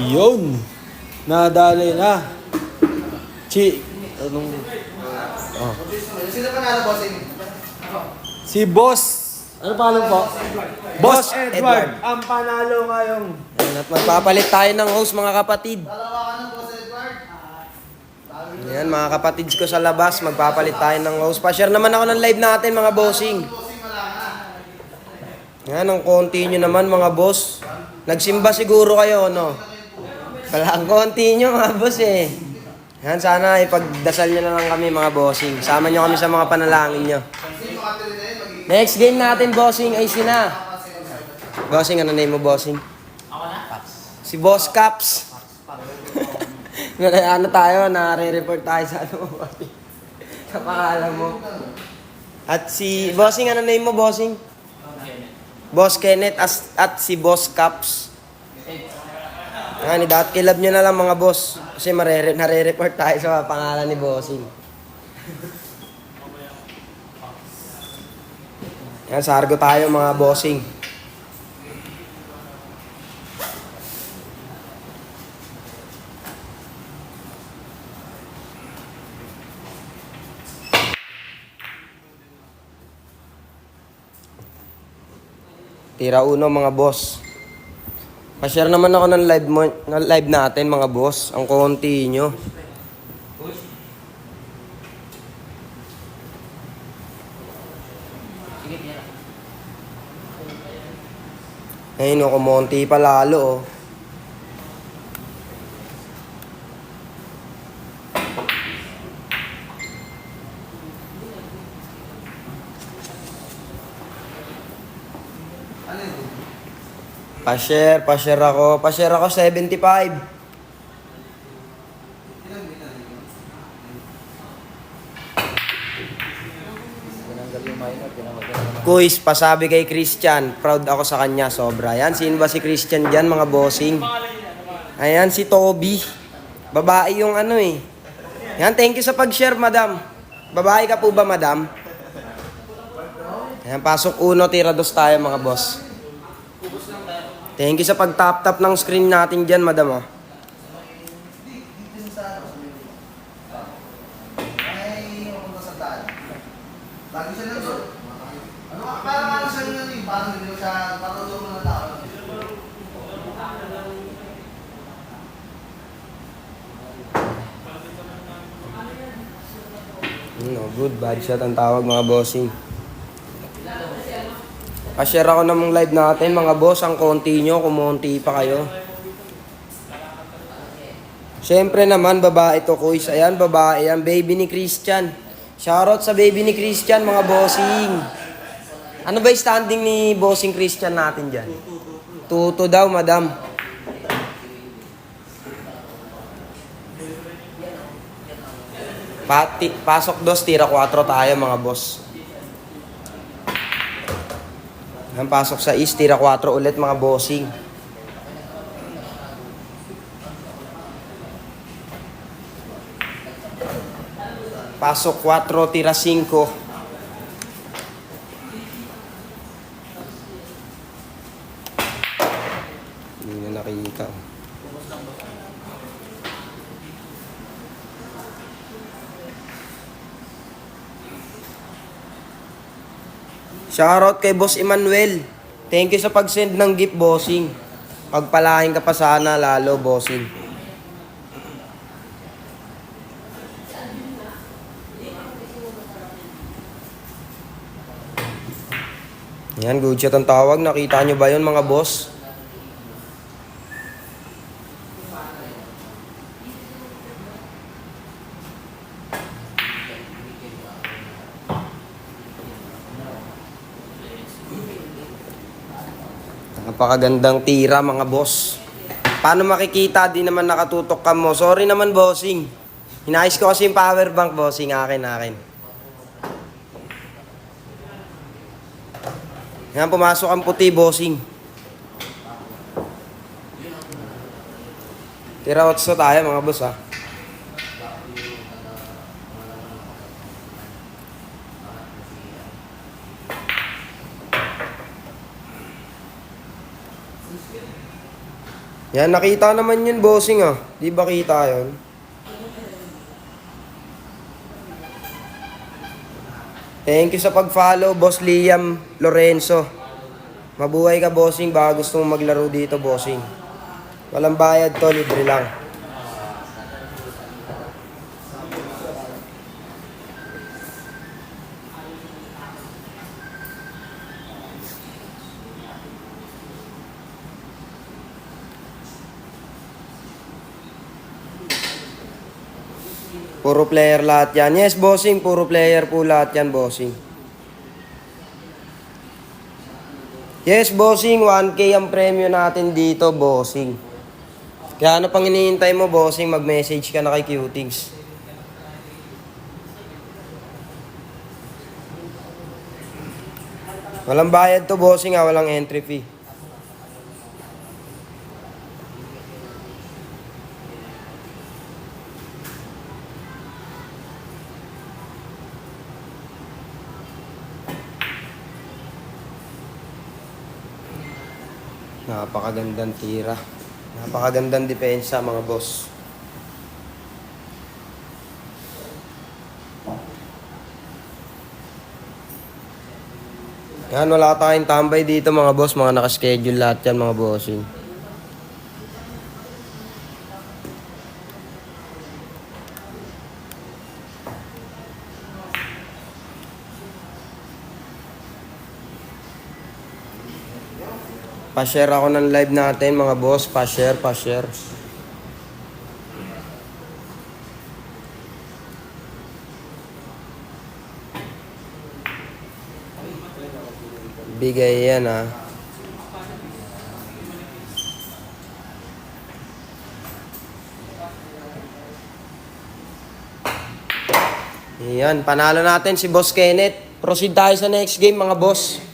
Yun. Nadali na. Anong... Oh. Sino panalo, bossing? Si Boss. Ano pangalan po? Boss Edward. Ang panalo ngayong. Ayan, at magpapalit tayo ng host mga kapatid. Dalawa ka ng boss Edward. Ayan mga kapatid ko sa labas, magpapalit tayo ng host. Pa-share naman ako ng live natin mga bossing. Bossing wala na. Ayan, ang konti nyo naman mga boss. Nagsimba siguro kayo, no? Wala ang konti nyo mga boss eh. Ayan, sana ipagdasal nyo na lang kami mga bossing. Sama nyo kami sa mga panalangin nyo. Sino makatili na yun? Next game natin bossing ay sina. Bossing, ano name mo bossing? Ako na? Si Boss Caps. Ano tayo, nare-report tayo sa ano mo. Sa pangalan mo. At si bossing, ano name mo bossing? Boss Kenneth at si Boss Caps. Yan, dapat kilab nyo na lang mga boss. Kasi nare-report tayo sa pangalan ni bossing. Yan, sargo tayo mga bossing. Tira uno mga boss. Pa-share naman ako ng live natin mga boss. Ang konti nyo. Ayun o, kumonti pa lalo oh. Ano yun? Pa-share ako 75. Kuis, pasabi kay Christian, proud ako sa kanya sobra. Yan, sino ba si Christian dyan mga bossing? Ayan, si Toby. Babae yung ano eh. Yan, thank you sa pag-share madam. Babae ka po ba madam? Ayan, pasok uno, tira dos tayo mga boss. Thank you sa pag-tap-tap ng screen natin dyan madam oh. Ay, mapunta sa daan. Lagi siya lang doon. Ano ka? Parang siya lang yun. Parang hindi ko siya, parang doon ng tao. No, good, bad shot ang tawag mga bossing. Pa-share ako ng live natin mga boss, ang konti nyo, kumonti pa kayo. Siyempre naman, babae to kuys. Ayan, babae yan, baby ni Christian. Shoutout sa baby ni Christian mga bossing. Ano ba yung standing ni bossing Christian natin dyan? Tuto daw, madam. Pasok dos, tira 4 tayo mga boss. Ang pasok sa east, tira 4 ulit mga bossing. Pasok 4, tira 5. Hindi na nakikita. Shoutout kay Boss Emmanuel. Thank you sa pag-send ng gift, bossing. Pagpalain ka pa sana lalo, bossing. Yan, good shot ang tawag. Nakita nyo ba yun mga boss? Napakagandang tira mga boss. Paano makikita? Di naman nakatutok ka mo. Sorry naman bossing. Hinayos ko kasi yung power bank bossing. Akin. Yan, pumasok ang puti bossing. Tira 8 tayo mga boss ha. Yan, nakita naman yun, bossing ah. Di ba kita yun? Thank you sa pag-follow, Boss Liam Lorenzo. Mabuhay ka, bossing. Baka gusto mong maglaro dito, bossing. Walang bayad to, libre lang. Puro player lahat yan. Yes, bossing. Puro player po lahat yan, bossing. Yes, bossing. 1K ang premyo natin dito, bossing. Kaya ano pang hinihintay mo, bossing? Mag-message ka na kay Cutings. Walang bayad to, bossing ha. Walang entry fee. Napakagandang tira. Napakagandang depensa, mga boss. Yan, wala tayong tambay dito, mga boss. Mga nakaschedule lahat yan, mga bossing. Pa-share ako ng live natin, mga boss. Pa-share, pa-share. Bigay yan, ha. Yan, panalo natin si Boss Kenneth. Proceed tayo sa next game, mga boss.